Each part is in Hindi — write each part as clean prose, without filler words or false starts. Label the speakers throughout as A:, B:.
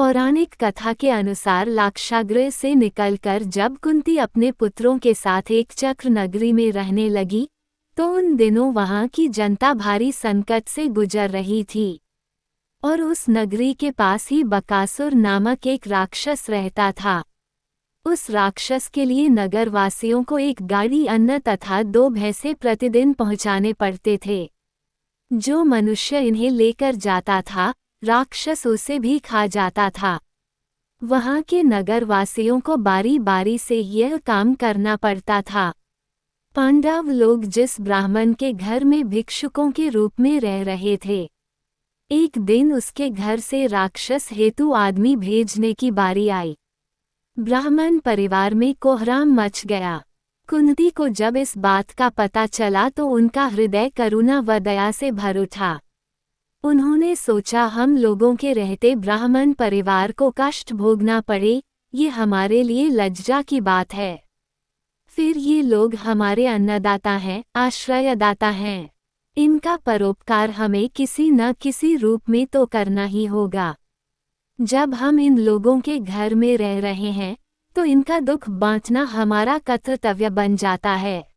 A: पौराणिक कथा के अनुसार लाक्षागृह से निकलकर जब कुंती अपने पुत्रों के साथ एक चक्र नगरी में रहने लगी, तो उन दिनों वहां की जनता भारी संकट से गुजर रही थी। और उस नगरी के पास ही बकासुर नामक एक राक्षस रहता था। उस राक्षस के लिए नगरवासियों को एक गाड़ी अन्न तथा 2 भैंसे प्रतिदिन पहुंचाने पड़ते थे। जो मनुष्य इन्हें लेकर जाता था, राक्षस उसे भी खा जाता था। वहां के नगरवासियों को बारी बारी से यह काम करना पड़ता था। पांडव लोग जिस ब्राह्मण के घर में भिक्षुकों के रूप में रह रहे थे, एक दिन उसके घर से राक्षस हेतु आदमी भेजने की बारी आई। ब्राह्मण परिवार में कोहराम मच गया। कुंती को जब इस बात का पता चला तो उनका हृदय करुणा व दया से भर उठा। उन्होंने सोचा, हम लोगों के रहते ब्राह्मण परिवार को कष्ट भोगना पड़े, ये हमारे लिए लज्जा की बात है। फिर ये लोग हमारे अन्नदाता हैं, आश्रयदाता हैं। इनका परोपकार हमें किसी न किसी रूप में तो करना ही होगा। जब हम इन लोगों के घर में रह रहे हैं, तो इनका दुख बांटना हमारा कर्तव्य बन जाता है।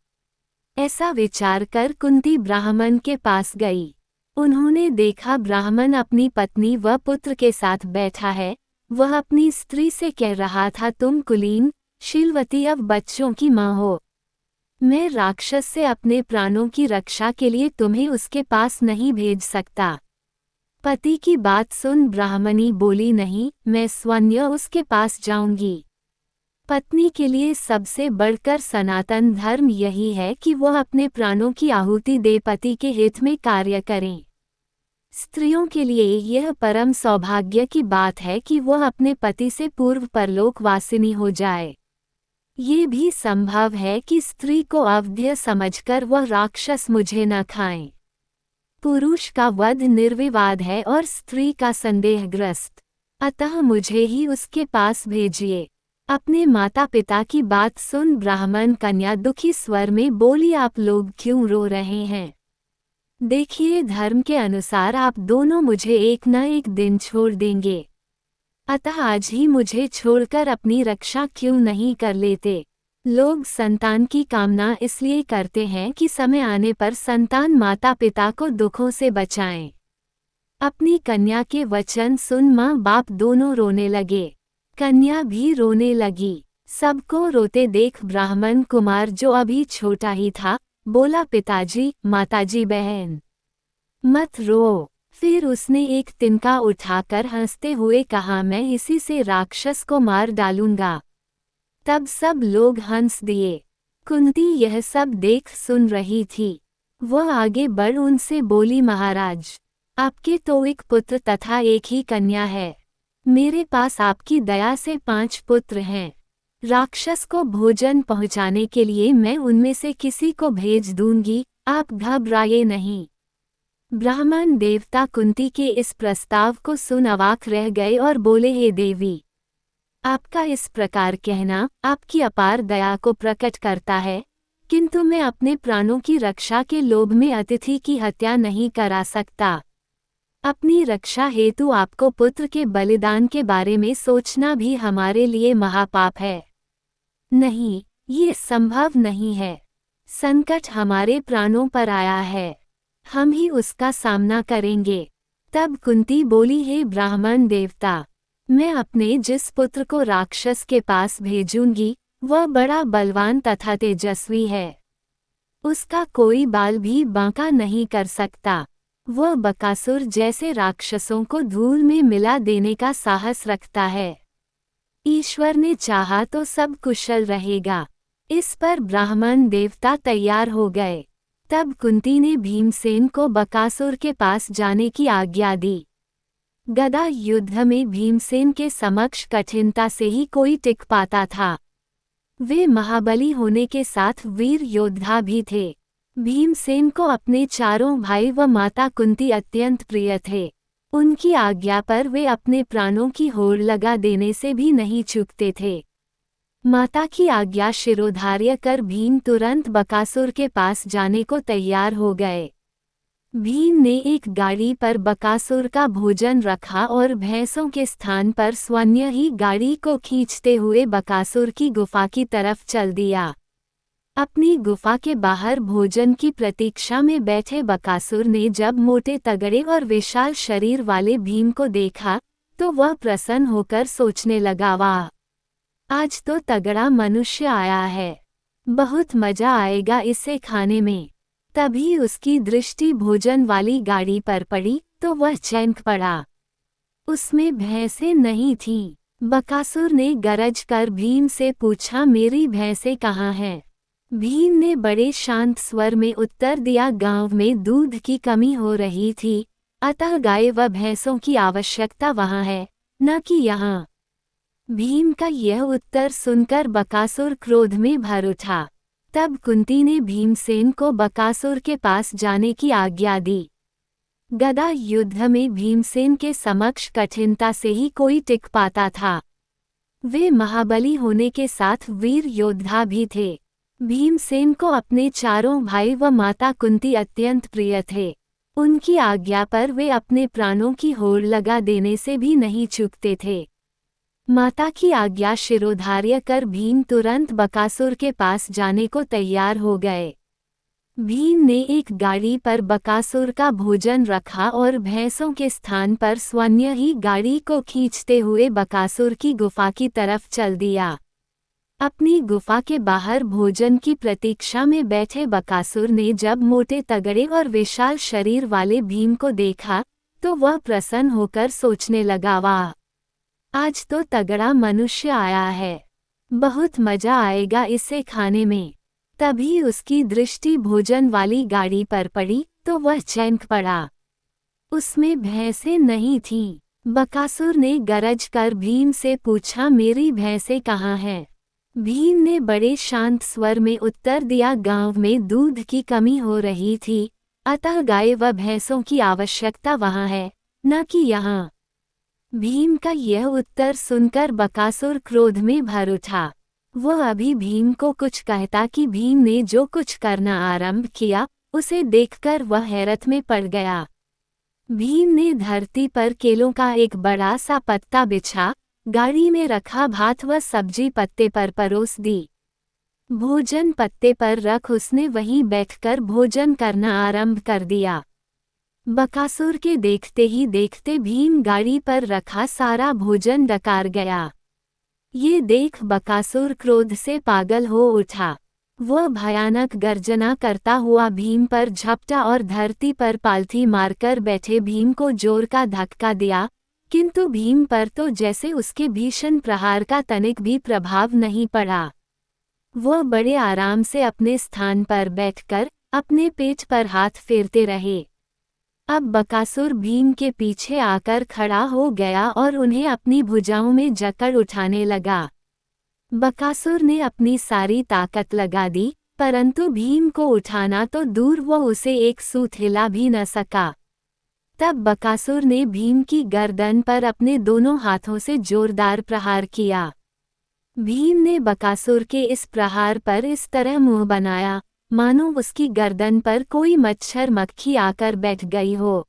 A: ऐसा विचार कर कुंती ब्राह्मण के पास गई। उन्होंने देखा ब्राह्मण अपनी पत्नी व पुत्र के साथ बैठा है। वह अपनी स्त्री से कह रहा था, तुम कुलीन, शीलवती अब बच्चों की माँ हो। मैं राक्षस से अपने प्राणों की रक्षा के लिए तुम्हें उसके पास नहीं भेज सकता। पति की बात सुन ब्राह्मणी बोली, नहीं, मैं स्वयं उसके पास जाऊंगी। पत्नी के लिए सबसे बढ़कर सनातन धर्म यही है कि वह अपने प्राणों की आहुति दे पति के हित में कार्य करें। स्त्रियों के लिए यह परम सौभाग्य की बात है कि वह अपने पति से पूर्व परलोकवासिनी हो जाए। ये भी संभव है कि स्त्री को अवध्य समझकर वह राक्षस मुझे न खाएं। पुरुष का वध निर्विवाद है और स्त्री का संदेहग्रस्त, अतः मुझे ही उसके पास भेजिए। अपने माता पिता की बात सुन ब्राह्मण कन्या दुखी स्वर में बोली, आप लोग क्यों रो रहे हैं? देखिए, धर्म के अनुसार आप दोनों मुझे एक न एक दिन छोड़ देंगे, अतः आज ही मुझे छोड़कर अपनी रक्षा क्यों नहीं कर लेते? लोग संतान की कामना इसलिए करते हैं कि समय आने पर संतान माता पिता को दुखों से बचाएं। अपनी कन्या के वचन सुन माँ बाप दोनों रोने लगे। कन्या भी रोने लगी। सबको रोते देख ब्राह्मण कुमार, जो अभी छोटा ही था, बोला, पिताजी, माताजी, बहन, मत रो। फिर उसने एक तिनका उठाकर हंसते हुए कहा, मैं इसी से राक्षस को मार डालूंगा। तब सब लोग हंस दिए। कुंती यह सब देख सुन रही थी। वह आगे बढ़ उनसे बोली, महाराज, आपके तो एक पुत्र तथा एक ही कन्या है। मेरे पास आपकी दया से 5 पुत्र हैं। राक्षस को भोजन पहुंचाने के लिए मैं उनमें से किसी को भेज दूंगी, आप घबराए नहीं। ब्राह्मण देवता कुंती के इस प्रस्ताव को सुन अवाक रह गए और बोले, हे देवी, आपका इस प्रकार कहना आपकी अपार दया को प्रकट करता है, किंतु मैं अपने प्राणों की रक्षा के लोभ में अतिथि की हत्या नहीं करा सकता। अपनी रक्षा हेतु आपको पुत्र के बलिदान के बारे में सोचना भी हमारे लिए महापाप है। नहीं, ये संभव नहीं है। संकट हमारे प्राणों पर आया है, हम ही उसका सामना करेंगे। तब कुंती बोली, हे ब्राह्मण देवता, मैं अपने जिस पुत्र को राक्षस के पास भेजूंगी, वह बड़ा बलवान तथा तेजस्वी है। उसका कोई बाल भी बांका नहीं कर सकता। वह बकासुर जैसे राक्षसों को धूल में मिला देने का साहस रखता है। ईश्वर ने चाहा तो सब कुशल रहेगा। इस पर ब्राह्मण देवता तैयार हो गए। तब कुंती ने भीमसेन को बकासुर के पास जाने की आज्ञा दी। गदा युद्ध में भीमसेन के समक्ष कठिनता से ही कोई टिक पाता था। वे महाबली होने के साथ वीर योद्धा भी थे। भीमसेन को अपने चारों भाई व माता कुंती अत्यंत प्रिय थे। उनकी आज्ञा पर वे अपने प्राणों की होड़ लगा देने से भी नहीं चूकते थे। माता की आज्ञा शिरोधार्य कर भीम तुरंत बकासुर के पास जाने को तैयार हो गए। भीम ने एक गाड़ी पर बकासुर का भोजन रखा और भैंसों के स्थान पर स्वयं ही गाड़ी को खींचते हुए बकासुर की गुफा की तरफ चल दिया। अपनी गुफा के बाहर भोजन की प्रतीक्षा में बैठे बकासुर ने जब मोटे तगड़े और विशाल शरीर वाले भीम को देखा तो वह प्रसन्न होकर सोचने लगा, वाह, आज तो तगड़ा मनुष्य आया है, बहुत मजा आएगा इसे खाने में। तभी उसकी दृष्टि भोजन वाली गाड़ी पर पड़ी तो वह चौंक पड़ा। उसमें भैंसें नहीं थीं। बकासुर ने गरज कर भीम से पूछा, मेरी भैंसें कहाँ हैं? भीम ने बड़े शांत स्वर में उत्तर दिया, गांव में दूध की कमी हो रही थी, अतः गाय व भैंसों की आवश्यकता वहां है, न कि यहाँ। भीम का यह उत्तर सुनकर बकासुर क्रोध में भर उठा। तब कुंती ने भीमसेन को बकासुर के पास जाने की आज्ञा दी। गदा युद्ध में भीमसेन के समक्ष कठिनता से ही कोई टिक पाता था। वे महाबली होने के साथ वीर योद्धा भी थे। भीमसेन को अपने चारों भाई व माता कुंती अत्यंत प्रिय थे। उनकी आज्ञा पर वे अपने प्राणों की होड़ लगा देने से भी नहीं चूकते थे। माता की आज्ञा शिरोधार्य कर भीम तुरंत बकासुर के पास जाने को तैयार हो गए। भीम ने एक गाड़ी पर बकासुर का भोजन रखा और भैंसों के स्थान पर स्वयं ही गाड़ी को खींचते हुए बकासुर की गुफा की तरफ चल दिया। अपनी गुफा के बाहर भोजन की प्रतीक्षा में बैठे बकासुर ने जब मोटे तगड़े और विशाल शरीर वाले भीम को देखा तो वह प्रसन्न होकर सोचने लगा, वाह, आज तो तगड़ा मनुष्य आया है, बहुत मजा आएगा इसे खाने में। तभी उसकी दृष्टि भोजन वाली गाड़ी पर पड़ी तो वह चौंक पड़ा। उसमें भैंसें नहीं थीं। बकासुर ने गरज कर भीम से पूछा, मेरी भैंसें कहाँ हैं? भीम ने बड़े शांत स्वर में उत्तर दिया, गांव में दूध की कमी हो रही थी, अतः गाय व भैंसों की आवश्यकता वहां है, न कि यहाँ। भीम का यह उत्तर सुनकर बकासुर क्रोध में भर उठा। वह अभी भीम को कुछ कहता कि भीम ने जो कुछ करना आरंभ किया उसे देखकर वह हैरत में पड़ गया। भीम ने धरती पर केलों का एक बड़ा सा पत्ता बिछा गाड़ी में रखा भात व सब्जी पत्ते पर परोस दी। भोजन पत्ते पर रख उसने वहीं बैठकर भोजन करना आरंभ कर दिया। बकासुर के देखते ही देखते भीम गाड़ी पर रखा सारा भोजन डकार गया। ये देख बकासुर क्रोध से पागल हो उठा। वह भयानक गर्जना करता हुआ भीम पर झपटा और धरती पर पालथी मारकर बैठे भीम को जोर का धक्का दिया, किंतु भीम पर तो जैसे उसके भीषण प्रहार का तनिक भी प्रभाव नहीं पड़ा। वह बड़े आराम से अपने स्थान पर बैठकर अपने पेट पर हाथ फेरते रहे। अब बकासुर भीम के पीछे आकर खड़ा हो गया और उन्हें अपनी भुजाओं में जकड़ उठाने लगा। बकासुर ने अपनी सारी ताकत लगा दी, परंतु भीम को उठाना तो दूर, वह उसे एक सूत हिला भी न सका। तब बकासुर ने भीम की गर्दन पर अपने दोनों हाथों से जोरदार प्रहार किया। भीम ने बकासुर के इस प्रहार पर इस तरह मुंह बनाया मानो उसकी गर्दन पर कोई मच्छर मक्खी आकर बैठ गई हो।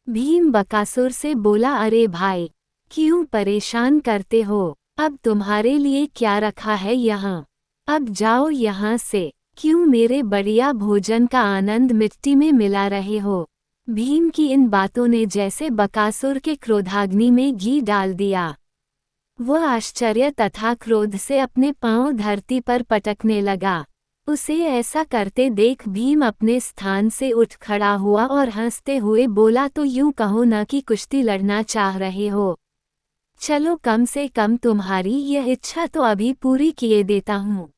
A: भीम बकासुर से बोला, अरे भाई, क्यों परेशान करते हो? अब तुम्हारे लिए क्या रखा है यहाँ? अब जाओ यहाँ से, क्यों मेरे बढ़िया भोजन का आनंद मिट्टी में मिला रहे हो? भीम की इन बातों ने जैसे बकासुर के क्रोधाग्नि में घी डाल दिया। वह आश्चर्य तथा क्रोध से अपने पांव धरती पर पटकने लगा। उसे ऐसा करते देख भीम अपने स्थान से उठ खड़ा हुआ और हंसते हुए बोला, तो यूं कहो न कि कुश्ती लड़ना चाह रहे हो। चलो, कम से कम तुम्हारी यह इच्छा तो अभी पूरी किए देता हूँ।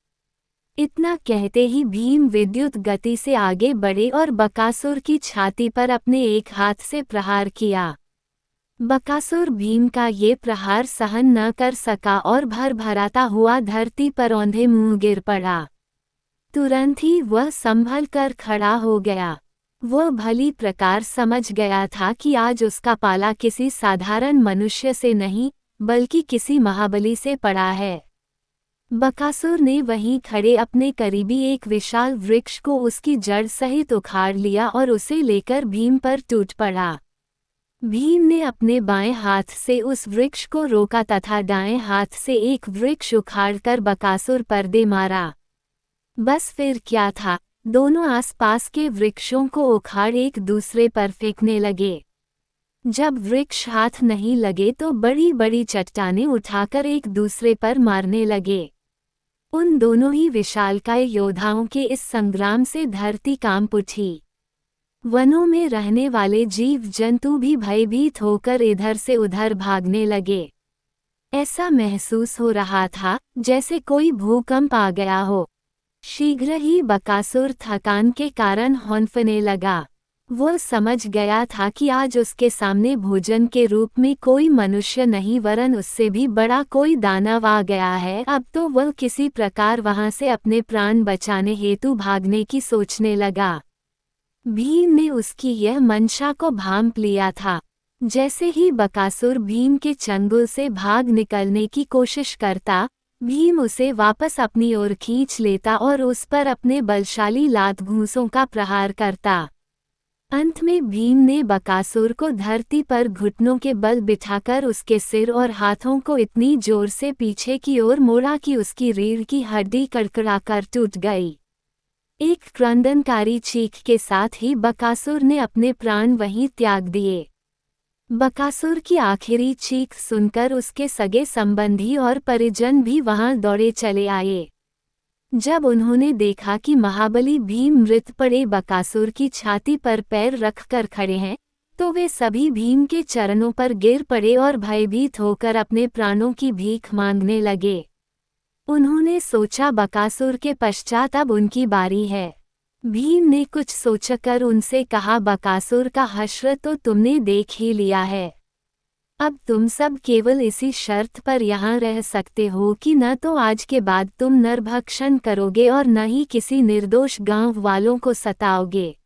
A: इतना कहते ही भीम विद्युत गति से आगे बढ़े और बकासुर की छाती पर अपने एक हाथ से प्रहार किया। बकासुर भीम का ये प्रहार सहन न कर सका और भरभराता हुआ धरती पर औंधे मुंह गिर पड़ा। तुरंत ही वह संभल कर खड़ा हो गया। वह भली प्रकार समझ गया था कि आज उसका पाला किसी साधारण मनुष्य से नहीं बल्कि किसी महाबली से पड़ा है। बकासुर ने वहीं खड़े अपने करीबी एक विशाल वृक्ष को उसकी जड़ सहित उखाड़ लिया और उसे लेकर भीम पर टूट पड़ा। भीम ने अपने बाएं हाथ से उस वृक्ष को रोका तथा दाएं हाथ से एक वृक्ष उखाड़कर बकासुर पर दे मारा। बस फिर क्या था, दोनों आसपास के वृक्षों को उखाड़ एक दूसरे पर फेंकने लगे। जब वृक्ष हाथ नहीं लगे तो बड़ी बड़ी चट्टानें उठाकर एक दूसरे पर मारने लगे। उन दोनों ही विशालकाय योद्धाओं के इस संग्राम से धरती कांप उठी। वनों में रहने वाले जीव जंतु भी भयभीत होकर इधर से उधर भागने लगे। ऐसा महसूस हो रहा था जैसे कोई भूकंप आ गया हो। शीघ्र ही बकासुर थकान के कारण हौंफने लगा। वो समझ गया था कि आज उसके सामने भोजन के रूप में कोई मनुष्य नहीं वरन उससे भी बड़ा कोई दानव आ गया है। अब तो वह किसी प्रकार वहां से अपने प्राण बचाने हेतु भागने की सोचने लगा। भीम ने उसकी यह मंशा को भांप लिया था। जैसे ही बकासुर भीम के चंगुल से भाग निकलने की कोशिश करता, भीम उसे वापस अपनी ओर खींच लेता और उस पर अपने बलशाली लात घूंसों का प्रहार करता। अंत में भीम ने बकासुर को धरती पर घुटनों के बल बिठाकर उसके सिर और हाथों को इतनी जोर से पीछे की ओर मोड़ा कि उसकी रीढ़ की हड्डी कड़कड़ाकर टूट गई। एक क्रंदनकारी चीख के साथ ही बकासुर ने अपने प्राण वहीं त्याग दिए। बकासुर की आखिरी चीख सुनकर उसके सगे संबंधी और परिजन भी वहां दौड़े चले आए। जब उन्होंने देखा कि महाबली भीम मृत पड़े बकासुर की छाती पर पैर रखकर खड़े हैं, तो वे सभी भीम के चरणों पर गिर पड़े और भयभीत होकर अपने प्राणों की भीख मांगने लगे। उन्होंने सोचा बकासुर के पश्चात अब उनकी बारी है। भीम ने कुछ सोचकर उनसे कहा, बकासुर का हश्र तो तुमने देख ही लिया है। अब तुम सब केवल इसी शर्त पर यहाँ रह सकते हो कि न तो आज के बाद तुम नरभक्षण करोगे और न ही किसी निर्दोष गांव वालों को सताओगे।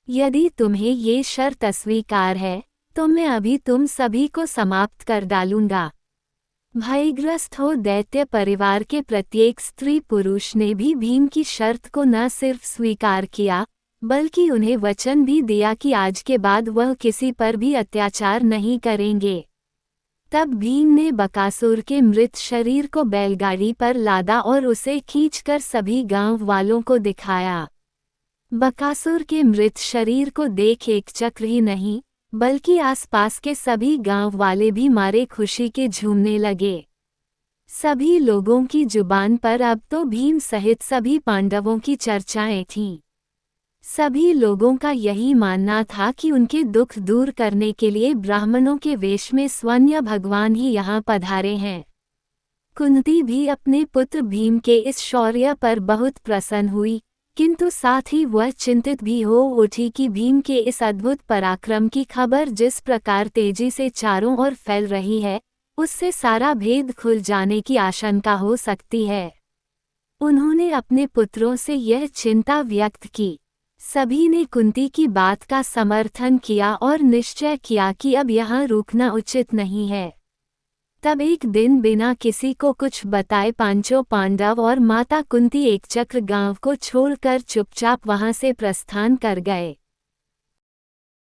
A: यदि तुम्हें ये शर्त अस्वीकार है तो मैं अभी तुम सभी को समाप्त कर डालूंगा। भयग्रस्त हो दैत्य परिवार के प्रत्येक स्त्री पुरुष ने भी भीम की शर्त को न सिर्फ स्वीकार किया बल्कि उन्हें वचन भी दिया कि आज के बाद वह किसी पर भी अत्याचार नहीं करेंगे। तब भीम ने बकासुर के मृत शरीर को बैलगाड़ी पर लादा और उसे खींचकर सभी गांव वालों को दिखाया। बकासुर के मृत शरीर को देख एक चक्र ही नहीं बल्कि आसपास के सभी गांव वाले भी मारे खुशी के झूमने लगे। सभी लोगों की जुबान पर अब तो भीम सहित सभी पांडवों की चर्चाएं थीं। सभी लोगों का यही मानना था कि उनके दुख दूर करने के लिए ब्राह्मणों के वेश में स्वयं भगवान ही यहाँ पधारे हैं। कुंती भी अपने पुत्र भीम के इस शौर्य पर बहुत प्रसन्न हुई, किंतु साथ ही वह चिंतित भी हो उठी कि भीम के इस अद्भुत पराक्रम की खबर जिस प्रकार तेजी से चारों ओर फैल रही है, उससे सारा भेद खुल जाने की आशंका हो सकती है। उन्होंने अपने पुत्रों से यह चिंता व्यक्त की। सभी ने कुंती की बात का समर्थन किया और निश्चय किया कि अब यहाँ रुकना उचित नहीं है। तब एक दिन बिना किसी को कुछ बताए पांचों पांडव और माता कुंती एक चक्र गांव को छोड़कर चुपचाप वहां से प्रस्थान कर गए।